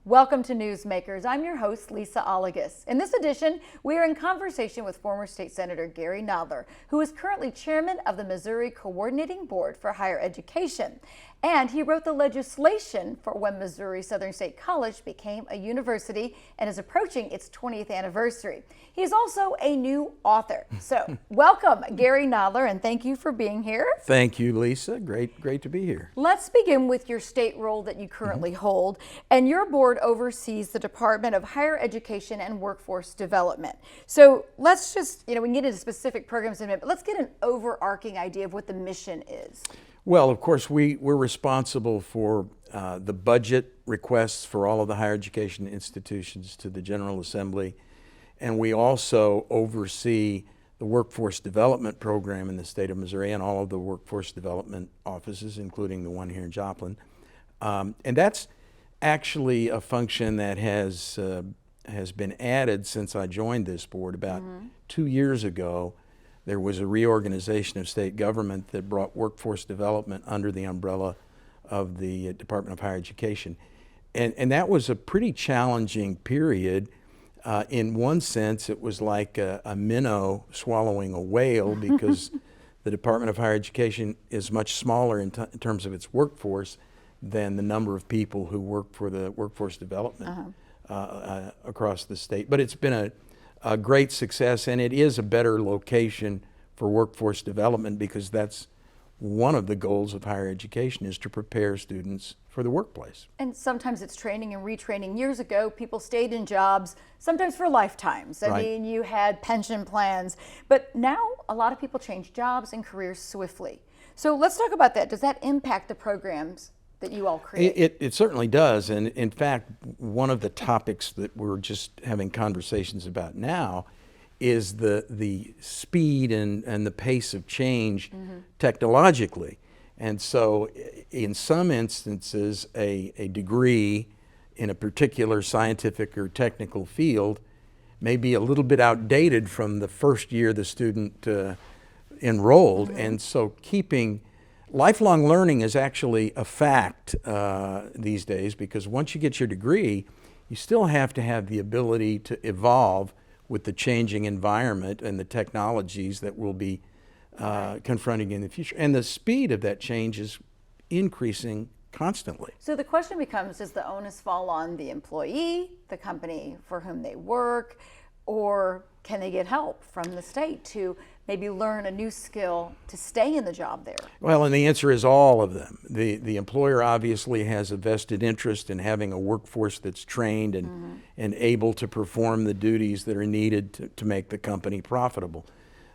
Welcome to Newsmakers. I'm your host, Lisa Oligas. In this edition, we are in conversation with former State Senator Gary Nodler, who is currently chairman of the Missouri Coordinating Board for Higher Education. And he wrote the legislation for when Missouri Southern State College became a university and is approaching its 20th anniversary. He's also a new author. So welcome, Gary Nodler, and thank you for being here. Thank you, Lisa. Great to be here. Let's begin with your state role that you currently hold. And your board oversees the Department of Higher Education and Workforce Development. So let's just, we can get into specific programs in a minute, but let's get an overarching idea of what the mission is. Well, of course, we're responsible for the budget requests for all of the higher education institutions to the General Assembly, and we also oversee the workforce development program in the state of Missouri and all of the workforce development offices, including the one here in Joplin. And that's actually a function that has been added since I joined this board about 2 years ago. There was a reorganization of state government that brought workforce development under the umbrella of the Department of Higher Education. And that was a pretty challenging period. In one sense, it was like a minnow swallowing a whale because the Department of Higher Education is much smaller in terms of its workforce than the number of people who work for the workforce development across the state. But it's been a great success, and it is a better location for workforce development because that's one of the goals of higher education, is to prepare students for the workplace. And sometimes it's training and retraining. Years ago, people stayed in jobs, sometimes for lifetimes. I mean, you had pension plans, but now a lot of people change jobs and careers swiftly. So let's talk about that. Does that impact the programs that you all create? It certainly does. And in fact, one of the topics that we're just having conversations about now is the speed and the pace of change technologically. And so in some instances, a degree in a particular scientific or technical field may be a little bit outdated from the first year the student enrolled. And so lifelong learning is actually a fact these days, because once you get your degree, you still have to have the ability to evolve with the changing environment and the technologies that will be confronting in the future. And the speed of that change is increasing constantly. So the question becomes, does the onus fall on the employee, the company for whom they work, or can they get help from the state to maybe learn a new skill to stay in the job there? Well, and the answer is all of them. The employer obviously has a vested interest in having a workforce that's trained and able to perform the duties that are needed to make the company profitable.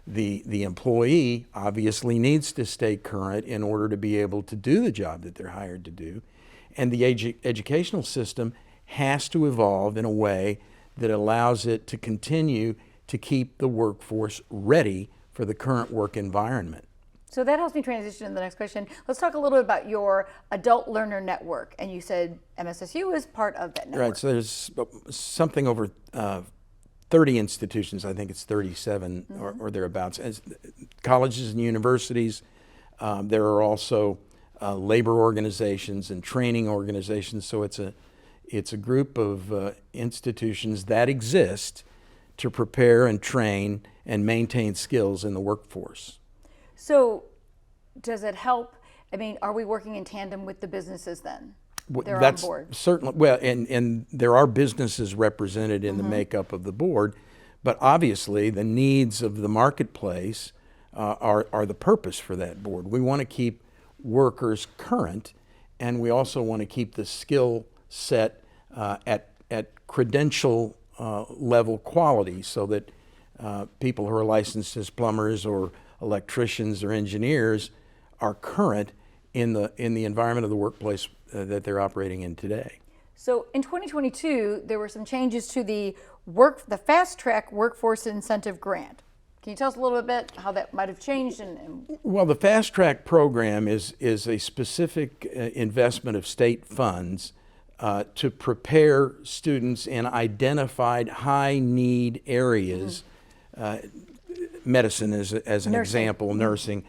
The employee obviously needs to stay current in order to be able to do the job that they're hired to do. And the educational system has to evolve in a way that allows it to continue to keep the workforce ready for the current work environment. So that helps me transition to the next question. Let's talk a little bit about your Adult Learner Network. And you said MSSU is part of that network. Right, so there's something over 30 institutions, I think it's 37 or thereabouts, as colleges and universities. There are also labor organizations and training organizations. So it's a group of institutions that exist to prepare and train and maintain skills in the workforce. So does it help? I mean, are we working in tandem with the businesses then? They're That's on board. Certainly, well, and there are businesses represented in the makeup of the board, but obviously the needs of the marketplace are the purpose for that board. We want to keep workers current, and we also want to keep the skill set at credential level quality, so that people who are licensed as plumbers or electricians or engineers are current in the environment of the workplace that they're operating in today. So in 2022, there were some changes to the Fast Track Workforce Incentive Grant. Can you tell us a little bit how that might have changed? Well, the Fast Track program is a specific investment of state funds to prepare students in identified high need areas, medicine as an example, nursing,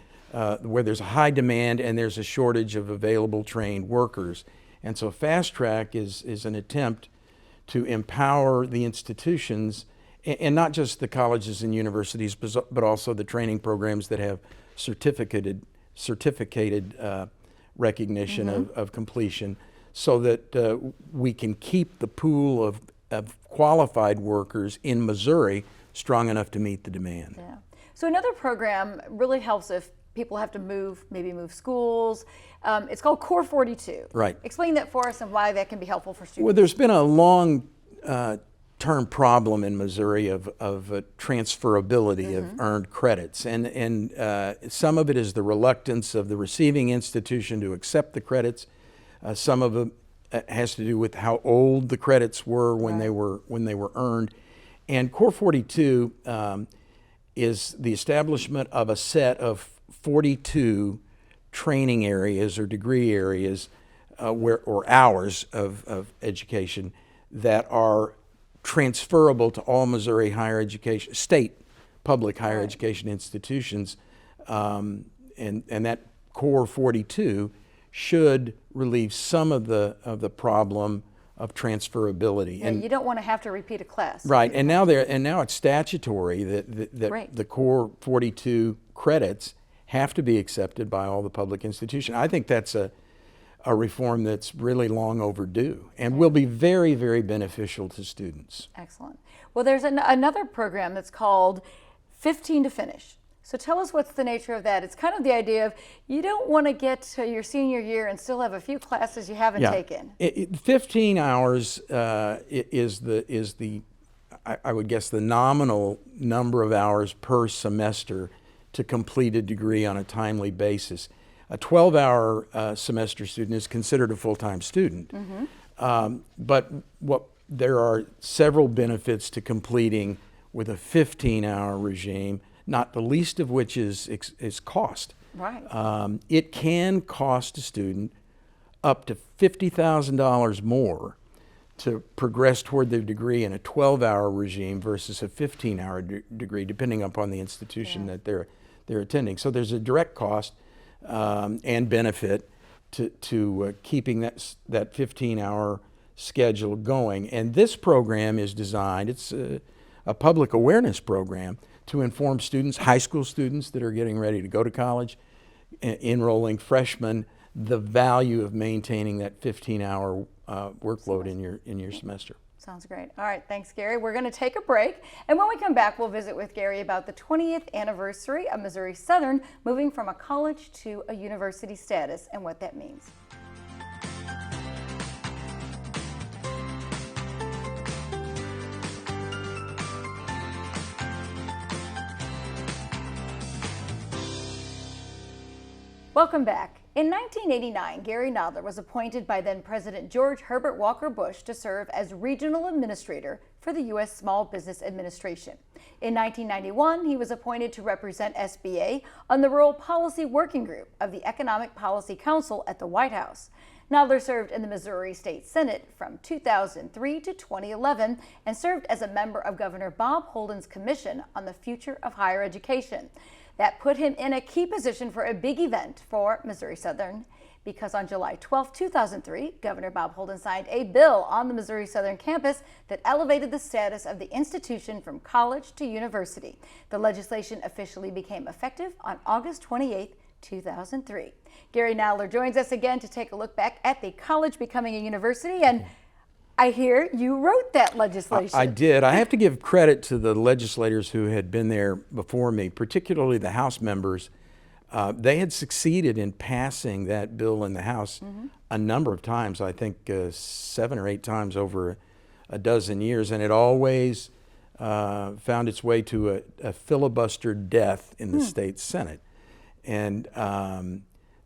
where there's a high demand and there's a shortage of available trained workers. And so Fast Track is an attempt to empower the institutions, and not just the colleges and universities, but also the training programs that have certificated recognition of completion, so that we can keep the pool of qualified workers in Missouri strong enough to meet the demand. Yeah. So another program really helps if people have to move, maybe move schools. It's called Core 42. Right. Explain that for us and why that can be helpful for students. Well, there's been a long term problem in Missouri of transferability of earned credits, and some of it is the reluctance of the receiving institution to accept the credits. Some of it has to do with how old the credits were when they were earned. And Core 42 is the establishment of a set of 42 training areas or degree areas or hours of education that are transferable to all Missouri higher education, state public higher education institutions, and that Core 42 should relieve some of the problem of transferability. Yeah, and you don't want to have to repeat a class. Right, and now it's statutory that the Core 42 credits have to be accepted by all the public institutions. I think that's a reform that's really long overdue and will be very, very beneficial to students. Excellent. Well, there's another program that's called 15 to Finish. So tell us what's the nature of that. It's kind of the idea of you don't want to get to your senior year and still have a few classes you haven't taken. 15 hours is the I would guess the nominal number of hours per semester to complete a degree on a timely basis. A 12-hour semester student is considered a full-time student. But there are several benefits to completing with a 15-hour regime, not the least of which is cost. Right. It can cost a student up to $50,000 more to progress toward their degree in a 12-hour regime versus a 15-hour degree, depending upon the institution that they're attending. So there's a direct cost and benefit to keeping that 15-hour schedule going. And this program is designed, it's a public awareness program to inform students, high school students that are getting ready to go to college, enrolling freshmen, the value of maintaining that 15-hour workload in your semester. Sounds great. All right, thanks, Gary. We're going to take a break, and when we come back, we'll visit with Gary about the 20th anniversary of Missouri Southern moving from a college to a university status and what that means. Welcome back. In 1989, Gary Nodler was appointed by then President George Herbert Walker Bush to serve as Regional Administrator for the U.S. Small Business Administration. In 1991, he was appointed to represent SBA on the Rural Policy Working Group of the Economic Policy Council at the White House. Nodler served in the Missouri State Senate from 2003 to 2011 and served as a member of Governor Bob Holden's Commission on the Future of Higher Education. That put him in a key position for a big event for Missouri Southern, because on July 12, 2003, Governor Bob Holden signed a bill on the Missouri Southern campus that elevated the status of the institution from college to university. The legislation officially became effective on August 28, 2003. Gary Nodler joins us again to take a look back at the college becoming a university, and I hear you wrote that legislation. I did. I have to give credit to the legislators who had been there before me, particularly the House members. They had succeeded in passing that bill in the House a number of times, I think 7 or 8 times over a dozen years, and it always found its way to a filibuster death in the state Senate. And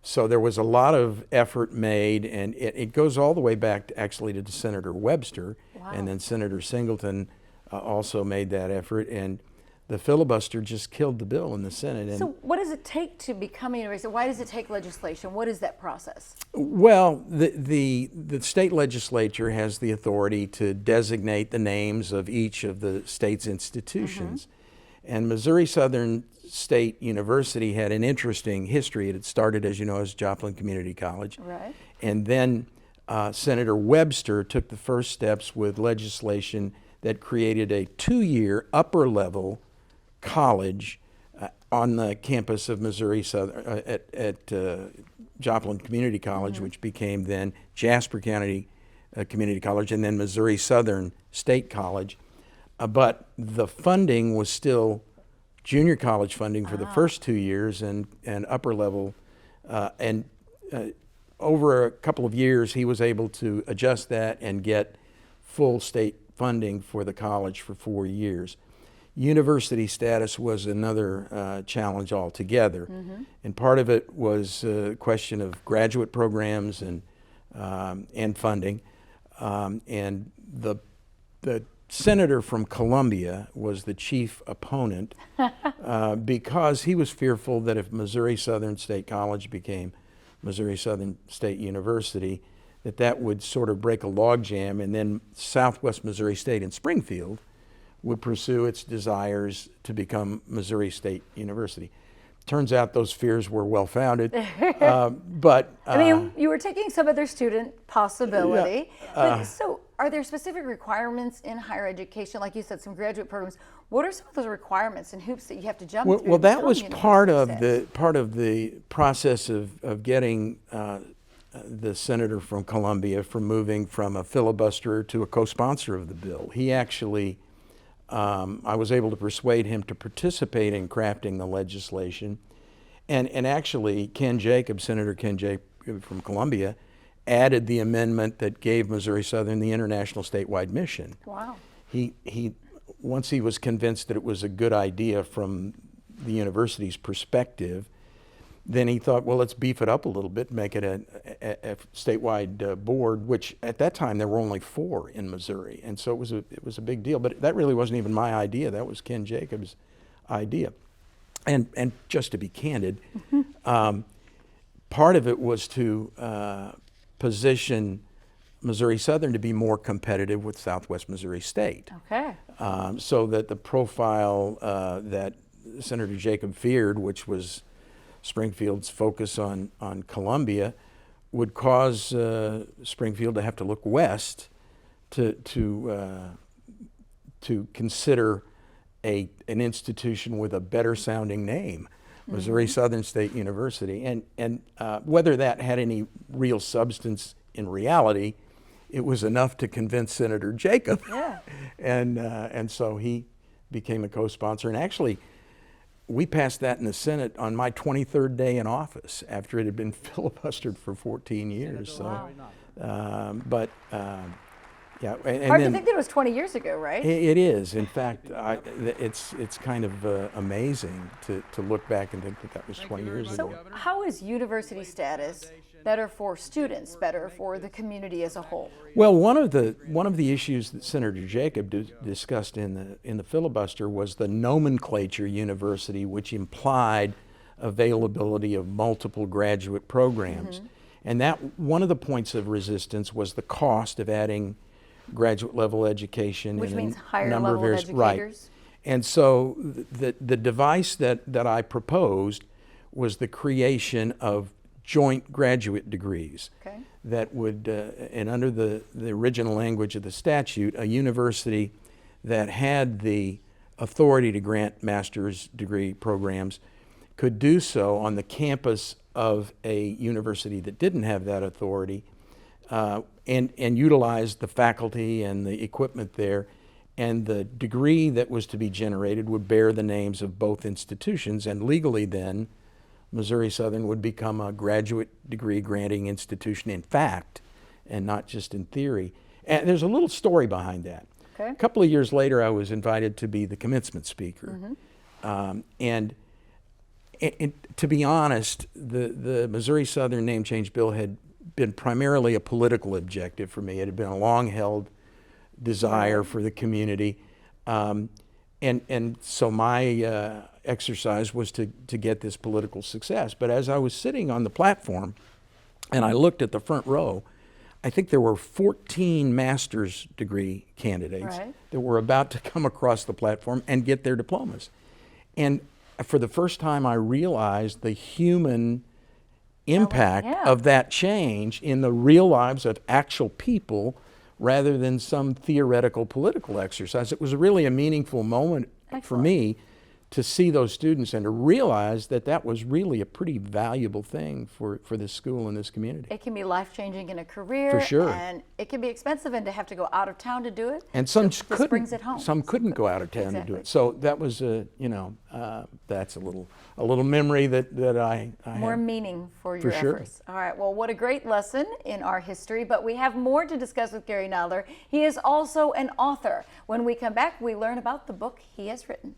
so there was a lot of effort made, and it goes all the way back actually to Senator Webster. Wow. And then Senator Singleton also made that effort, and the filibuster just killed the bill in the Senate. And so what does it take to become a university? Why does it take legislation? What is that process? Well, the state legislature has the authority to designate the names of each of the state's institutions. And Missouri Southern State University had an interesting history. It had started, as you know, as Joplin Community College. Right. And then Senator Webster took the first steps with legislation that created a 2-year upper-level college on the campus of Missouri Southern at Joplin Community College, which became then Jasper County Community College, and then Missouri Southern State College. But the funding was still junior college funding for the first 2 years and upper level. Over a couple of years, he was able to adjust that and get full state funding for the college for 4 years. University status was another challenge altogether. And part of it was a question of graduate programs and funding. And the senator from Columbia was the chief opponent because he was fearful that if Missouri Southern State College became Missouri Southern State University, that would sort of break a logjam, and then Southwest Missouri State in Springfield would pursue its desires to become Missouri State University. Turns out those fears were well-founded, but I mean, you were taking some of their student possibility. So are there specific requirements in higher education? Like you said, some graduate programs. What are some of those requirements and hoops that you have to jump through? Well, that was part of the process of getting the senator from Columbia from moving from a filibuster to a co-sponsor of the bill. He actually, I was able to persuade him to participate in crafting the legislation. And actually, Senator Ken Jacobs from Columbia, added the amendment that gave Missouri Southern the international statewide mission. Wow. Once he was convinced that it was a good idea from the university's perspective, then he thought, well, let's beef it up a little bit, make it a statewide board, which at that time there were only 4 in Missouri, and so it was a big deal. But that really wasn't even my idea; that was Ken Jacobs' idea. And just to be candid, part of it was to position Missouri Southern to be more competitive with Southwest Missouri State. Okay. So that the profile that Senator Jacob feared, which was Springfield's focus on Columbia, would cause Springfield to have to look west to consider an institution with a better sounding name, Missouri Southern State University. And whether that had any real substance in reality, it was enough to convince Senator Jacob. Yeah. And so he became a co-sponsor. And actually, we passed that in the Senate on my 23rd day in office after it had been filibustered for 14 years. Wow. Yeah. Hard to think that it was 20 years ago, right? It is. In fact, it's kind of amazing to look back and think that was 20 years ago. So how is university status better for students, better for the community as a whole? Well, one of the issues that Senator Jacob discussed in the filibuster was the nomenclature university, which implied availability of multiple graduate programs. And that one of the points of resistance was the cost of adding graduate level education, which in means a higher number level of areas. educators. Right. And so the device that I proposed was the creation of joint graduate degrees. Okay. That would, and under the original language of the statute, a university that had the authority to grant master's degree programs could do so on the campus of a university that didn't have that authority, and utilize the faculty and the equipment there. And the degree that was to be generated would bear the names of both institutions, and legally then Missouri Southern would become a graduate degree granting institution in fact, and not just in theory. And there's a little story behind that. Okay. A couple of years later, I was invited to be the commencement speaker. And to be honest, the Missouri Southern name change bill had been primarily a political objective for me. It had been a long-held desire for the community. And so my exercise was to get this political success. But as I was sitting on the platform and I looked at the front row, I think there were 14 master's degree candidates that were about to come across the platform and get their diplomas. And for the first time, I realized the human impact yeah. of that change in the real lives of actual people rather than some theoretical political exercise. It was really a meaningful moment for me to see those students and to realize that that was really a pretty valuable thing for this school and this community. It can be life-changing in a career. For sure. And it can be expensive, and to have to go out of town to do it. And some this couldn't. brings it home. Some couldn't go out of town to do Exactly. it. So that was that's a little memory that I More had. meaning for your sure. efforts. All right. Well, what a great lesson in our history, but we have more to discuss with Gary Nodler. He is also an author. When we come back, we learn about the book he has written.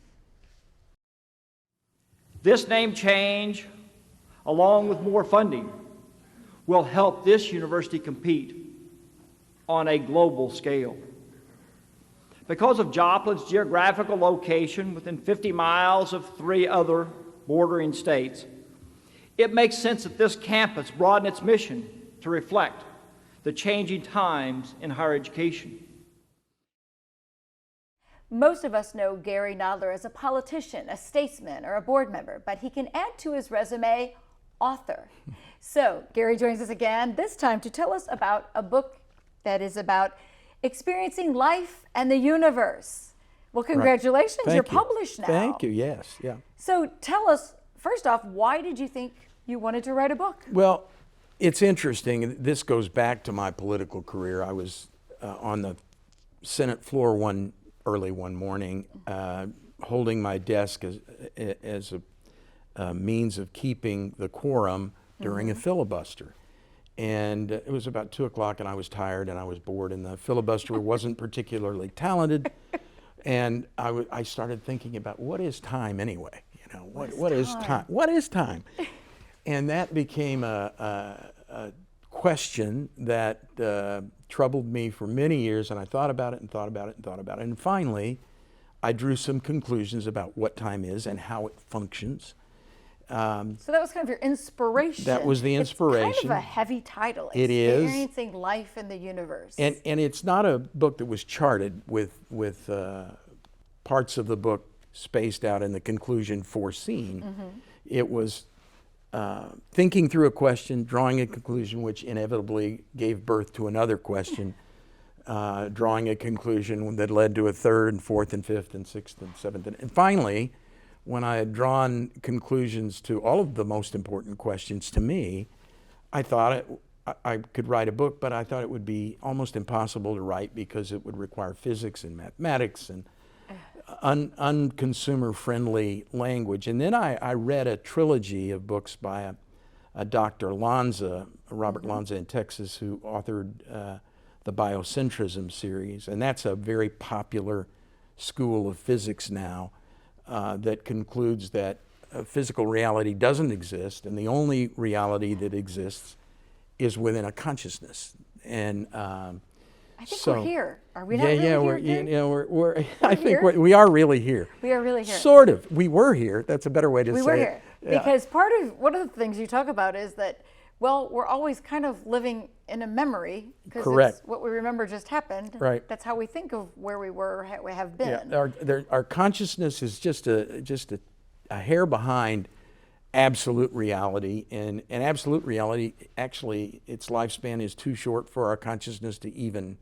This name change, along with more funding, will help this university compete on a global scale. Because of Joplin's geographical location within 50 miles of 3 other bordering states, it makes sense that this campus broaden its mission to reflect the changing times in higher education. Most of us know Gary Nodler as a politician, a statesman, or a board member, but he can add to his resume, author. So Gary joins us again, this time to tell us about a book that is about experiencing life and the universe. Well, congratulations, Thank you're you. published now. Thank you, yes, yeah. So tell us, first off, why did you think you wanted to write a book? Well, it's interesting. This goes back to my political career. I was on the Senate floor early one morning, holding my desk as a means of keeping the quorum during a filibuster. And it was about 2 o'clock, and I was tired and I was bored, and the filibuster wasn't particularly talented. And I started thinking about, what is time anyway? You know, what is time? What is time? And that became a question that troubled me for many years, and I thought about it and thought about it and thought about it. And finally, I drew some conclusions about what time is and how it functions. So that was kind of your inspiration. That was the inspiration. It's kind of a heavy title. It is. Experiencing life in the universe. And it's not a book that was charted with parts of the book spaced out and the conclusion foreseen. It was thinking through a question, drawing a conclusion, which inevitably gave birth to another question, drawing a conclusion that led to a third and fourth and fifth and sixth and seventh. And finally, when I had drawn conclusions to all of the most important questions to me, I thought I could write a book, but I thought it would be almost impossible to write because it would require physics and mathematics and unconsumer-friendly language. And then I read a trilogy of books by a Dr. Lanza, Robert Lanza in Texas, who authored the Biocentrism series. And that's a very popular school of physics now that concludes that physical reality doesn't exist, and the only reality that exists is within a consciousness. And I think we're here. Are we not yeah, really yeah, here? we're I think here? we are really here. We are really here. Sort of. We were here. That's a better way to say it. We were here. Yeah. Because one of the things you talk about is that, well, we're always kind of living in a memory because Correct. what we remember just happened. Right. That's how we think of where we were or we have been. Yeah, our consciousness is just a hair behind absolute reality, and absolute reality, actually, its lifespan is too short for our consciousness to even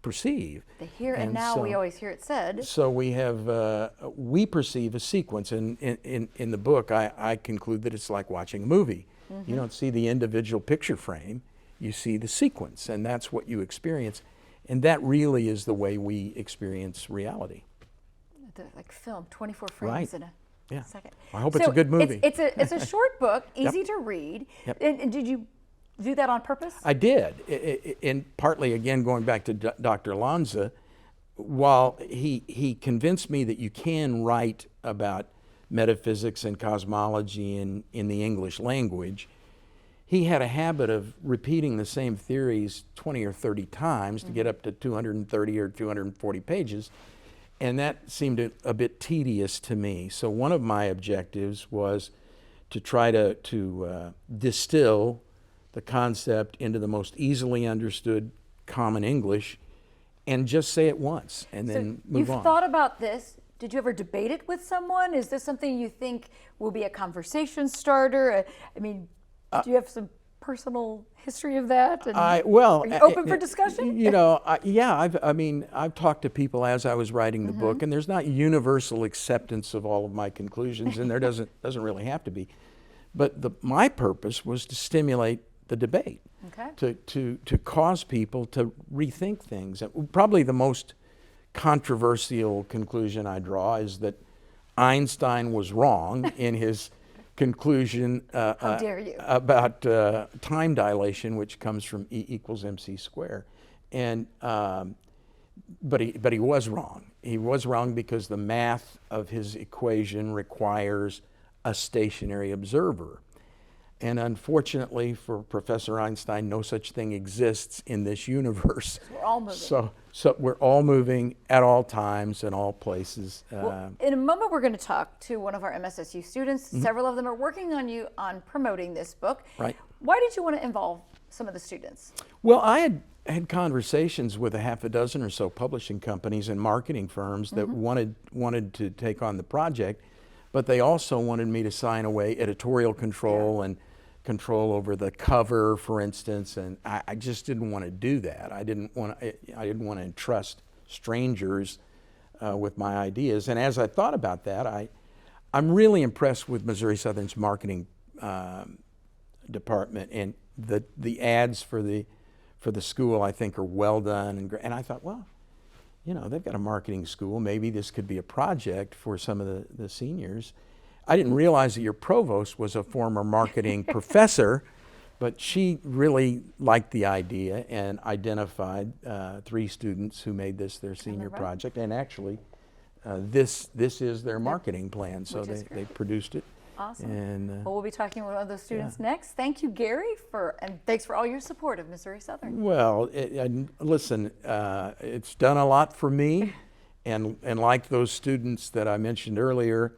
perceive. The here and now, we always hear it said. So we perceive a sequence, and in the book, I conclude that it's like watching a movie. You don't see the individual picture frame, you see the sequence, and that's what you experience. And that really is the way we experience reality. Like film, 24 frames in a second. I hope it's a good movie. It's a short book, easy to read. Yep. And did you do that on purpose? I did, and partly, again, going back to Dr. Lanza, while he convinced me that you can write about metaphysics and cosmology in the English language, he had a habit of repeating the same theories 20 or 30 times to get up to 230 or 240 pages, and that seemed a bit tedious to me. So one of my objectives was to try to distill the concept into the most easily understood common English and just say it once and then move on. You've thought about this. Did you ever debate it with someone? Is this something you think will be a conversation starter? I mean, Do you have some personal history of that? And are you open for discussion? Yeah. I've talked to people as I was writing the book, and there's not universal acceptance of all of my conclusions, and there doesn't really have to be. But my purpose was to stimulate the debate, to cause people to rethink things. Probably the most controversial conclusion I draw is that Einstein was wrong in his conclusion How dare you. about time dilation, which comes from E equals mc squared. And but he was wrong. He was wrong because the math of his equation requires a stationary observer. And unfortunately for Professor Einstein, no such thing exists in this universe. We're all moving. So we're all moving at all times and all places. Well, in a moment, we're going to talk to one of our MSSU students. Several of them are working on promoting this book. Right. Why did you want to involve some of the students? Well, I had conversations with a half a dozen or so publishing companies and marketing firms that wanted to take on the project, but they also wanted me to sign away editorial control and control over the cover, for instance, and I just didn't want to do that. I didn't want to entrust strangers with my ideas. And as I thought about that, I'm really impressed with Missouri Southern's marketing department, and the ads for the school I think are well done and I thought, well, they've got a marketing school. Maybe this could be a project for some of the seniors. I didn't realize that your provost was a former marketing professor, but she really liked the idea and identified 3 students who made this their senior project. And actually, this is their marketing plan. So they produced it. Awesome. And, well, we'll be talking with one of those students next. Thank you, Gary, and thanks for all your support of Missouri Southern. Well, listen, it's done a lot for me, and like those students that I mentioned earlier,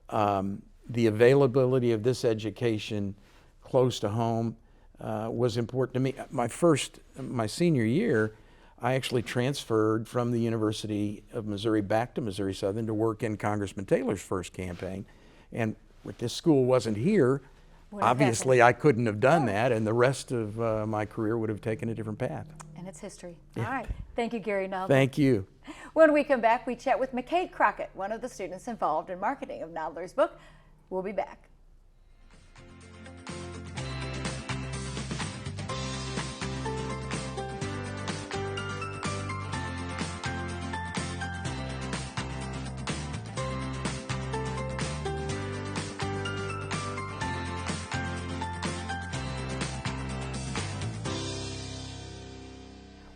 the availability of this education close to home was important to me. My senior year, I actually transferred from the University of Missouri back to Missouri Southern to work in Congressman Taylor's first campaign, and if this school wasn't here, obviously I couldn't have done that, and the rest of my career would have taken a different path. And it's history. All right. Thank you, Gary Nodler. Thank you. When we come back, we chat with McCade Crockett, one of the students involved in marketing of Nodler's book. We'll be back.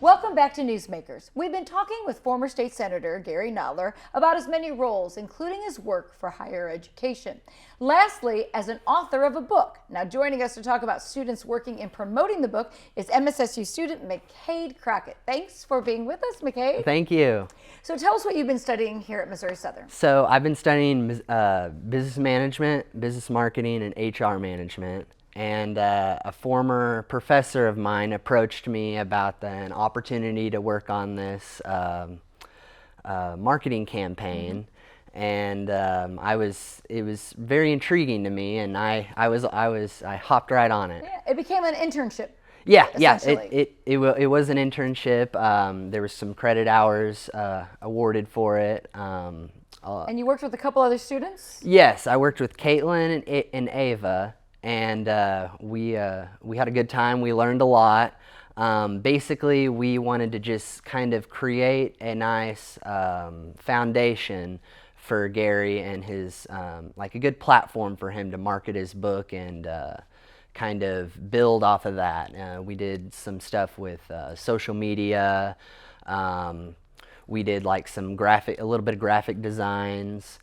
Welcome back to Newsmakers. We've been talking with former state senator Gary Nodler about his many roles, including his work for higher education. Lastly, as an author of a book. Now joining us to talk about students working in promoting the book is MSSU student McCade Crockett. Thanks for being with us, McCade. Thank you. So tell us what you've been studying here at Missouri Southern. So I've been studying business management, business marketing, and HR management. And a former professor of mine approached me about an opportunity to work on this marketing campaign, and it was very intriguing to me, and I hopped right on it. Yeah, it became an internship. Yeah, it was an internship. There was some credit hours awarded for it. And you worked with a couple other students? Yes, I worked with Caitlin and Ava. And we had a good time. We learned a lot. Basically, we wanted to just kind of create a nice foundation for Gary and his, like a good platform for him to market his book and kind of build off of that. We did some stuff with social media. We did like a little bit of graphic designs.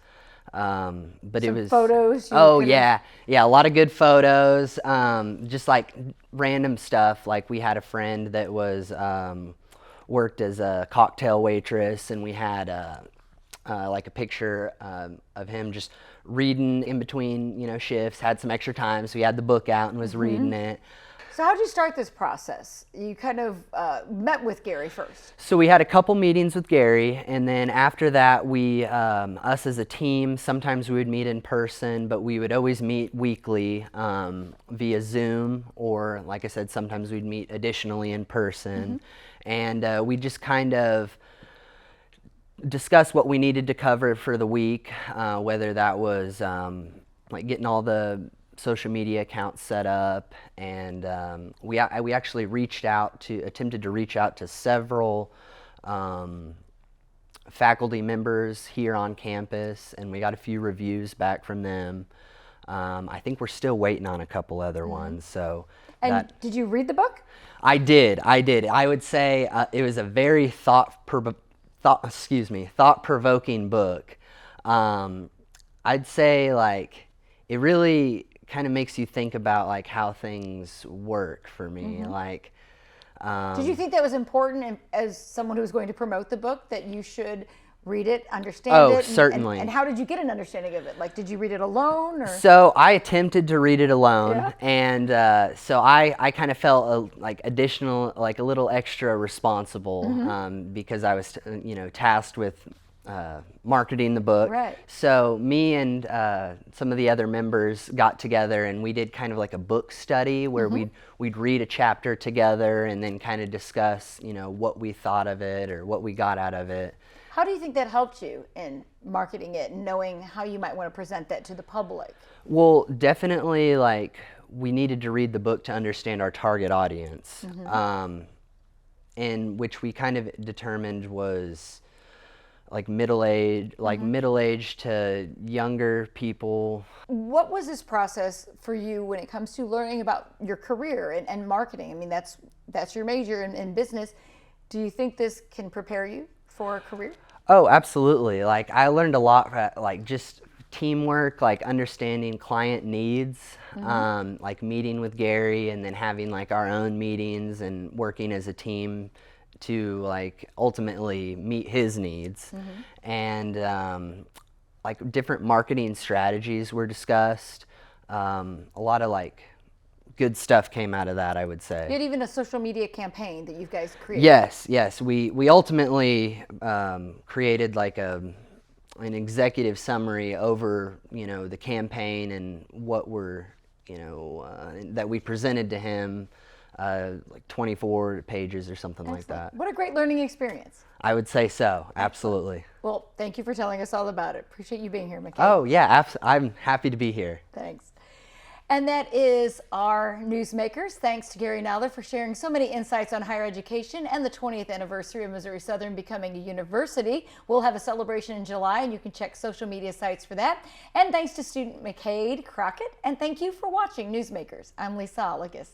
But it was photos. Yeah, a lot of good photos. Just like random stuff. Like we had a friend that was worked as a cocktail waitress, and we had like a picture of him just reading in between, shifts. Had some extra time, so he had the book out and was reading it. So how did you start this process? You kind of met with Gary first. So we had a couple meetings with Gary, and then after that, we, us as a team, sometimes we would meet in person, but we would always meet weekly via Zoom, or like I said, sometimes we'd meet additionally in person. And we just kind of discuss what we needed to cover for the week, whether that was like getting all the social media accounts set up, and we actually attempted to reach out to several faculty members here on campus, and we got a few reviews back from them. I think we're still waiting on a couple other ones. So. And did you read the book? I did. I would say it was a very thought-provoking book. I'd say like it really kind of makes you think about like how things work for me. Like, did you think that was important as someone who's going to promote the book, that you should read it, understand it? Oh, certainly. And how did you get an understanding of it? Like, did you read it alone? Or? So I attempted to read it alone, Yeah. and so I kind of felt like a little extra responsible because I was, tasked with marketing the book. Right. So me and some of the other members got together, and we did kind of like a book study where we'd read a chapter together and then kind of discuss, what we thought of it or what we got out of it. How do you think that helped you in marketing it and knowing how you might want to present that to the public? Well, definitely, like, we needed to read the book to understand our target audience, and which we kind of determined was like middle-aged to younger people. What was this process for you when it comes to learning about your career and marketing? I mean, that's your major in business. Do you think this can prepare you for a career? Oh, absolutely. Like, I learned a lot, like just teamwork, like understanding client needs, like meeting with Gary and then having like our own meetings and working as a team to like ultimately meet his needs. And like different marketing strategies were discussed. A lot of like good stuff came out of that, I would say. You had even a social media campaign that you guys created. Yes. We ultimately created like an executive summary over, the campaign and what we're, that we presented to him, like 24 pages or something like that. What a great learning experience. I would say so, absolutely. Well, thank you for telling us all about it. Appreciate you being here, McKay. Oh, yeah, I'm happy to be here. Thanks. And that is our Newsmakers. Thanks to Gary Nodler for sharing so many insights on higher education and the 20th anniversary of Missouri Southern becoming a university. We'll have a celebration in July, and you can check social media sites for that. And thanks to student McCade Crockett. And thank you for watching Newsmakers. I'm Lisa Alligas.